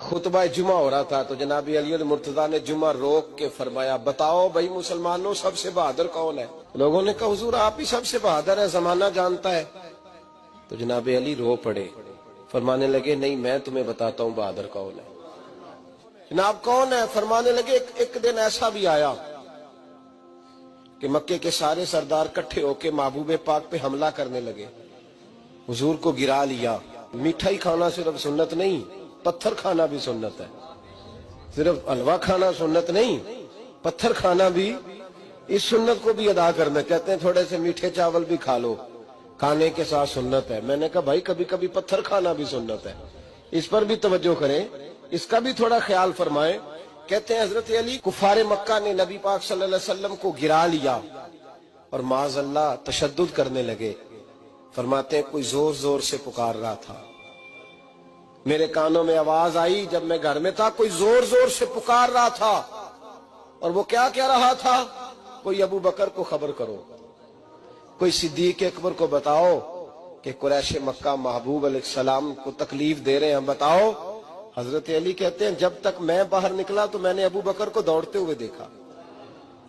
खुतबा जुमा हो रहा था तो जनाब अली मुर्तजा ने जुमा रोक के फरमाया, बताओ भाई मुसलमानों सबसे बहादुर कौन है? लोगों ने कहा हुजूर आप ही सबसे बहादुर है, जमाना जानता है। तो जनाब अली रो पड़े, फरमाने लगे नहीं मैं तुम्हें बताता हूँ बहादुर कौन है। जनाब कौन है? फरमाने लगे एक दिन ऐसा भी आया कि मक्के के सारे सरदार इकट्ठे होके महबूब पाक पे हमला करने लगे, हुजूर को गिरा लिया। मिठाई खाना सिर्फ सुन्नत नहीं, पत्थर खाना भी सुन्नत है। सिर्फ हलवा खाना सुन्नत नहीं, पत्थर खाना भी इस सुन्नत को भी अदा करना। कहते हैं थोड़े से मीठे चावल भी खा लो, खाने के साथ सुन्नत है। मैंने कहा भाई कभी कभी पत्थर खाना भी सुन्नत है, इस पर भी तवज्जो करें, इसका भी थोड़ा ख्याल फरमाएं। कहते हैं हजरत अली कुफारे मक्का ने नबी पाक सल्लल्लाहु अलैहि वसल्लम को गिरा लिया और माज़अल्लाह तशद्दुद करने लगे। फरमाते हैं कोई जोर जोर से पुकार रहा था, मेरे कानों में आवाज आई जब मैं घर में था, कोई जोर जोर से पुकार रहा था। और वो क्या कह रहा था? कोई अबू बकर को खबर करो, कोई सिद्दीक अकबर को बताओ कि कुरैश मक्का महबूब अलैहिस्सलाम को तकलीफ दे रहे हैं, बताओ। हजरत अली कहते हैं जब तक मैं बाहर निकला तो मैंने अबू बकर को दौड़ते हुए देखा।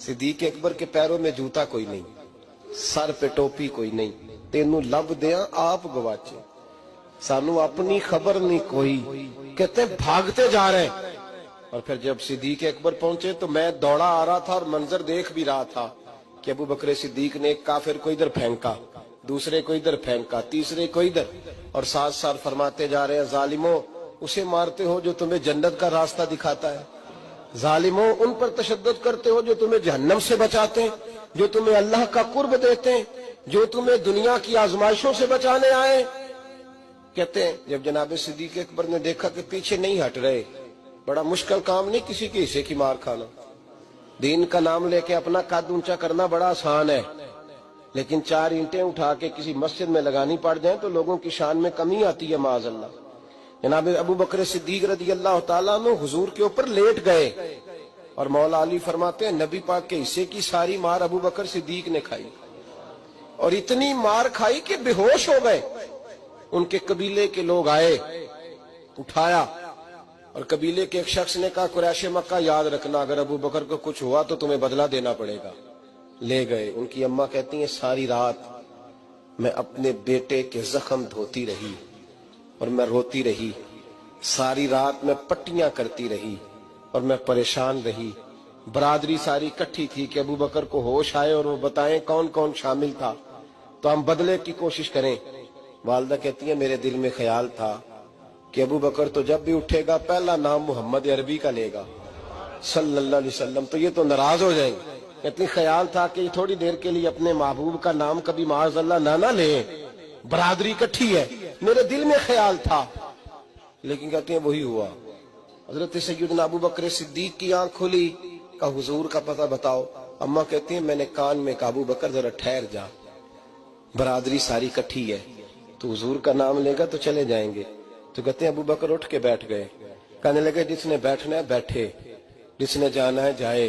सिद्दीक अकबर के पैरों में जूता कोई नहीं, सर पे टोपी कोई नहीं, तेनू लब दिया आप गवाचे, सानू अपनी खबर नहीं कोई। कहते भागते जा रहे हैं। और फिर जब सिद्दीक अकबर पहुंचे तो मैं दौड़ा आ रहा था और मंजर देख भी रहा था कि अबू बकर सिद्दीक ने एक काफिर को इधर फेंका, दूसरे को इधर फेंका, तीसरे को इधर, और साथ साथ फरमाते जा रहे हैं जालिमों उसे मारते हो जो तुम्हें जन्नत का रास्ता दिखाता है, जालिमों उन पर तशद्दुद करते हो जो तुम्हें जहन्नम से बचाते हैं, जो तुम्हें अल्लाह का कुर्ब देते हैं, जो तुम्हें दुनिया की आजमाइशों से बचाने आए। कहते हैं जब जनाब सिद्दीक अकबर ने देखा कि पीछे नहीं हट रहे, बड़ा मुश्किल काम नहीं किसी के हिस्से की मार खाना, दीन का नाम लेके अपना कद ऊंचा करना बड़ा आसान है, लेकिन 4 ईंटें उठा के किसी मस्जिद में लगानी पड़ जाए तो लोगों की शान में कमी आती है माज़अल्लाह। जनाब अबू बकर सिद्दीक रज़ी अल्लाह तआला अन्हु हुजूर के ऊपर लेट गए और मौला अली फरमाते हैं नबी पाक के हिस्से की सारी मार अबू बकर सिद्दीक ने खाई, और इतनी मार खाई कि बेहोश हो गए। उनके कबीले के लोग आए, उठाया, और कबीले के एक शख्स ने कहा कुरैश मक्का याद रखना अगर अबू बकर को कुछ हुआ तो तुम्हें बदला देना पड़ेगा। ले गए। उनकी अम्मा कहती हैं सारी रात मैं अपने बेटे के जख्म धोती रही और मैं रोती रही, सारी रात मैं पट्टियां करती रही और मैं परेशान रही। बरादरी सारी इकट्ठी थी कि अबू बकर को होश आए और वो बताएं कौन कौन शामिल था तो हम बदले की कोशिश करें। वालदा कहती है मेरे दिल में ख्याल था कि अबू बकर तो जब भी उठेगा पहला नाम मोहम्मद अरबी का लेगा सल्लल्लाहु अलैहि वसल्लम, तो ये तो नाराज हो जाएंगे। इतनी ख्याल था कि थोड़ी देर के लिए अपने महबूब का नाम कभी माज़अल्लाह ना ले, बरादरी इकट्ठी है, मेरे दिल में ख्याल था। लेकिन कहते हैं वही हुआ। हजरत सैयदना अबू बकर सिद्दीक की आंख खुली, का हुजूर का पता बताओ। अम्मा कहती है मैंने कान में अबू बकर जरा ठहर जा, बरादरी सारी इकट्ठी है, तो हुजूर का नाम लेगा तो चले जाएंगे। तो कहते हैं अबू बकर उठ के बैठ गए, कहने लगे जिसने बैठना है बैठे, जिसने जाना है जाए।